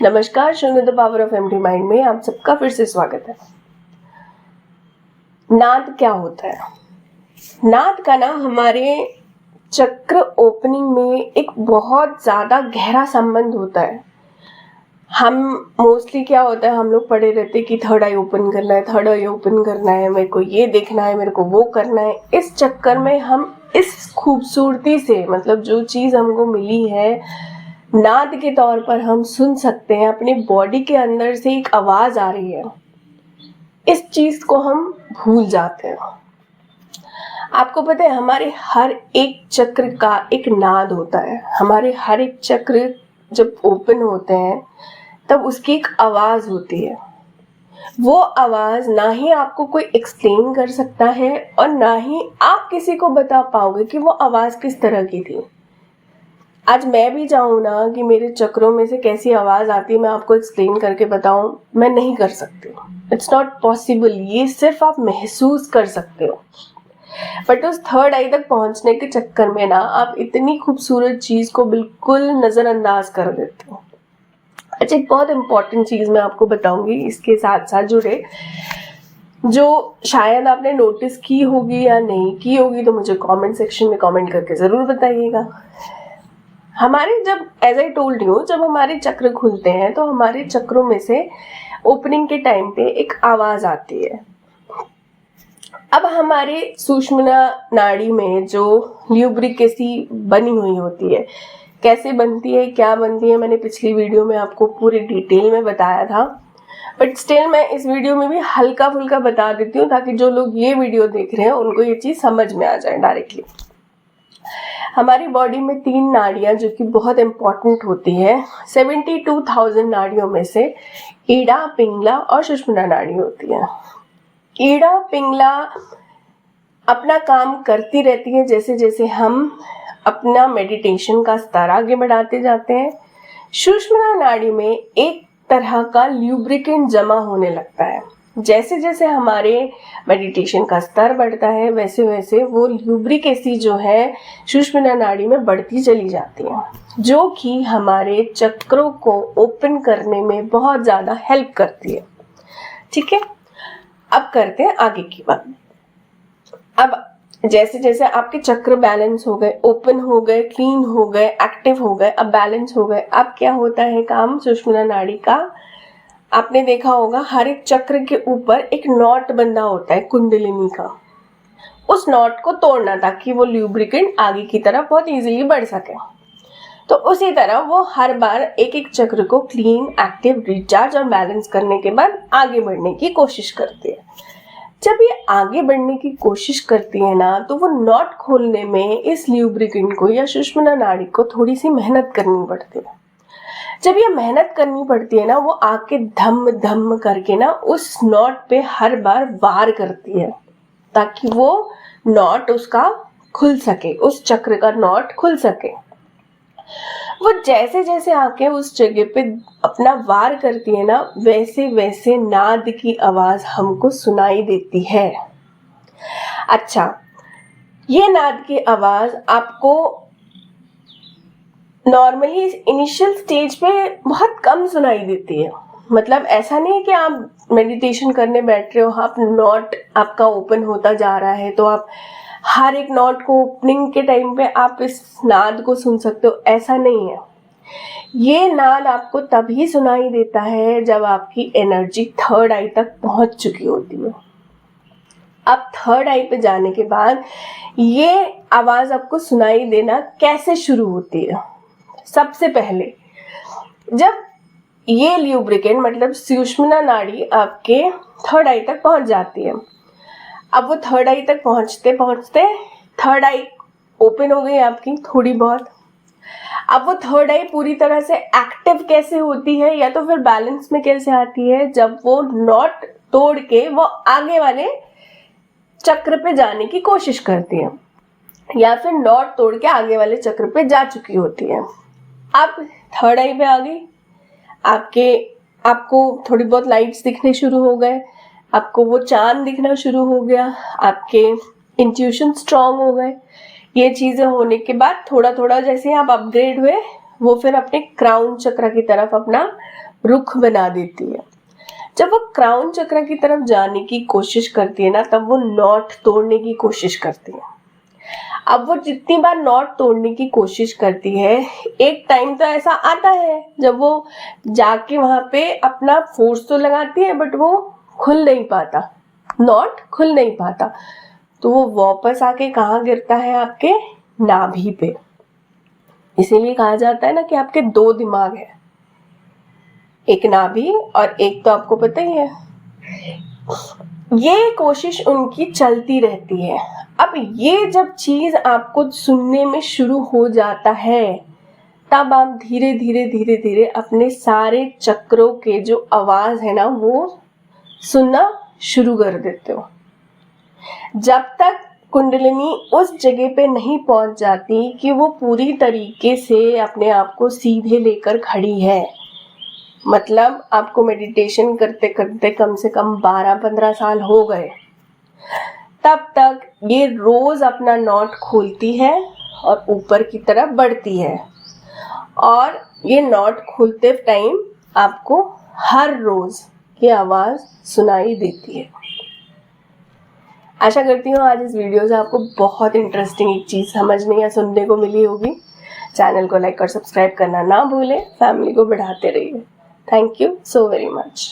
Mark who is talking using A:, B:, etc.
A: नमस्कार, शून्य the power of empty mind में आप सबका फिर से स्वागत है। नाद क्या होता है? नाद का ना हमारे चक्र ओपनिंग में एक बहुत ज़्यादा गहरा संबंध होता है। हम मोस्टली क्या होता है, हम लोग पढ़े रहते कि थर्ड आई ओपन करना है, थर्ड आई ओपन करना है, मेरे को ये देखना है, मेरे को वो करना है। इस चक्कर में हम इस खूबसूरती से, मतलब जो चीज़ हमको मिली है नाद के तौर पर हम सुन सकते हैं, अपनी बॉडी के अंदर से एक आवाज आ रही है, इस चीज को हम भूल जाते हैं। आपको पता है हमारे हर एक चक्र का एक नाद होता है। हमारे हर एक चक्र जब ओपन होते हैं तब उसकी एक आवाज होती है। वो आवाज ना ही आपको कोई एक्सप्लेन कर सकता है और ना ही आप किसी को बता पाओगे कि वो आवाज किस तरह की थी। आज मैं भी चाहूँ ना कि मेरे चक्रों में से कैसी आवाज़ आती है मैं आपको एक्सप्लेन करके बताऊँ, मैं नहीं कर सकती। It's not possible. ये सिर्फ आप महसूस कर सकते हो। बट उस थर्ड आई तक पहुँचने के चक्कर में ना आप इतनी खूबसूरत चीज़ को बिल्कुल नज़रअंदाज कर देते हो। अच्छा, एक बहुत इम्पॉर्टेंट चीज़ मैं आपको बताऊँगी इसके साथ साथ जुड़े, जो शायद आपने नोटिस की होगी या नहीं की होगी, तो मुझे कमेंट सेक्शन में कमेंट करके ज़रूर बताइएगा। हमारे जब एज आई टोल्ड यू, जब हमारे चक्र खुलते हैं तो हमारे चक्रों में से ओपनिंग के टाइम पे एक आवाज आती है। अब हमारे सुषुम्ना नाड़ी में जो ल्यूब्रिकेसी बनी हुई होती है, कैसे बनती है, क्या बनती है, मैंने पिछली वीडियो में आपको पूरी डिटेल में बताया था। बट स्टिल मैं इस वीडियो में भी हल्का फुल्का बता देती हूँ ताकि जो लोग ये वीडियो देख रहे हैं उनको ये चीज़ समझ में आ जाए डायरेक्टली। हमारी बॉडी में 3 नाड़ियाँ जो कि बहुत इम्पॉर्टेंट होती है। 72,000 नाड़ियों में से ईड़ा, पिंगला और सुषुम्ना नाड़ी होती है। ईड़ा पिंगला अपना काम करती रहती है जैसे जैसे हम अपना मेडिटेशन का स्तर आगे बढ़ाते जाते हैं। सुषुम्ना नाड़ी में एक तरह का ल्यूब्रिकेंट जमा होने लगता है। जैसे जैसे हमारे मेडिटेशन का स्तर बढ़ता है वैसे वैसे वो ल्यूब्रिकेसी जो है सुषुम्ना नाड़ी में बढ़ती चली जाती है, जो कि हमारे चक्रों को ओपन करने में बहुत ज़्यादा हेल्प करती है। ठीक है, अब करते हैं आगे की बात। अब जैसे जैसे आपके चक्र बैलेंस हो गए, ओपन हो गए, क्लीन हो गए, एक्टिव हो गए, अब बैलेंस हो गए, अब क्या होता है काम सुषुम्ना नाड़ी का। आपने देखा होगा हर एक चक्र के ऊपर एक नॉट बंधा होता है कुंडलिनी का। उस नॉट को तोड़ना ताकि वो ल्यूब्रिकेंट आगे की तरफ बहुत इजीली बढ़ सके। तो उसी तरह वो हर बार एक एक चक्र को क्लीन, एक्टिव, रिचार्ज और बैलेंस करने के बाद आगे बढ़ने की कोशिश करती है। जब ये आगे बढ़ने की कोशिश करती है ना, तो वो नॉट खोलने में इस ल्यूब्रिकेंट को या सुषुम्ना नाड़ी को थोड़ी सी मेहनत करनी पड़ती है। जब ये मेहनत करनी पड़ती है ना, वो आके धम धम करके ना उस नॉट पे हर बार वार करती है ताकि वो नॉट उसका खुल सके, उस चक्र का नॉट खुल सके। वो जैसे जैसे आके उस जगह पे अपना वार करती है ना, वैसे वैसे नाद की आवाज हमको सुनाई देती है। अच्छा, ये नाद की आवाज आपको नॉर्मली इनिशियल स्टेज पे बहुत कम सुनाई देती है। मतलब ऐसा नहीं है कि आप मेडिटेशन करने बैठ रहे हो, आप नॉट आपका ओपन होता जा रहा है तो आप हर एक नॉट को ओपनिंग के टाइम पे आप इस नाद को सुन सकते हो, ऐसा नहीं है। ये नाद आपको तभी सुनाई देता है जब आपकी एनर्जी थर्ड आई तक पहुंच चुकी होती है। अब थर्ड आई पे जाने के बाद ये आवाज आपको सुनाई देना कैसे शुरू होती है? सबसे पहले जब ये ल्यूब्रिकेंट मतलब सुषुम्ना नाड़ी आपके थर्ड आई तक पहुंच जाती है। अब वो थर्ड आई तक पहुंचते पहुंचते थर्ड आई ओपन हो गई आपकी थोड़ी बहुत। अब वो थर्ड आई पूरी तरह से एक्टिव कैसे होती है या तो फिर बैलेंस में कैसे आती है? जब वो नॉट तोड़ के वो आगे वाले चक्र पे जाने की कोशिश करती है या फिर नॉट तोड़ के आगे वाले चक्र पे जा चुकी होती है। अब थर्ड आई पे आ गई, आपको थोड़ी बहुत लाइट्स दिखने शुरू हो गए, आपको वो चांद दिखना शुरू हो गया, आपके इंट्यूशन स्ट्रांग हो गए। ये चीज़ें होने के बाद थोड़ा थोड़ा जैसे आप अपग्रेड हुए वो फिर अपने क्राउन चक्र की तरफ अपना रुख बना देती है। जब वो क्राउन चक्र की तरफ जाने की कोशिश करती है ना, तब वो नॉट तोड़ने की कोशिश करती है। अब वो जितनी बार नॉट तोड़ने की कोशिश करती है, एक टाइम तो ऐसा आता है जब वो जाके वहां पे अपना फोर्स तो लगाती है, बट वो खुल नहीं पाता, नॉट खुल नहीं पाता। तो वो वापस आके कहाँ गिरता है? आपके नाभि पे। इसीलिए कहा जाता है ना कि आपके दो दिमाग है, एक नाभि और एक तो आपको पता ही है। ये कोशिश उनकी चलती रहती है। अब ये जब चीज आपको सुनने में शुरू हो जाता है, तब आप धीरे धीरे धीरे धीरे अपने सारे चक्रों के जो आवाज है ना, वो सुनना शुरू कर देते हो। जब तक कुंडलिनी उस जगह पे नहीं पहुंच जाती कि वो पूरी तरीके से अपने आप को सीधे लेकर खड़ी है, मतलब आपको मेडिटेशन करते करते कम से कम 12-15 साल हो गए, तब तक ये रोज अपना नॉट खोलती है और ऊपर की तरफ बढ़ती है। और ये नॉट खोलते टाइम आपको हर रोज ये आवाज सुनाई देती है। आशा करती हूँ आज इस वीडियो से आपको बहुत इंटरेस्टिंग एक चीज़ समझने या सुनने को मिली होगी। चैनल को लाइक और सब्सक्राइब करना ना भूलें, फैमिली को बढ़ाते रहिए। Thank you so very much.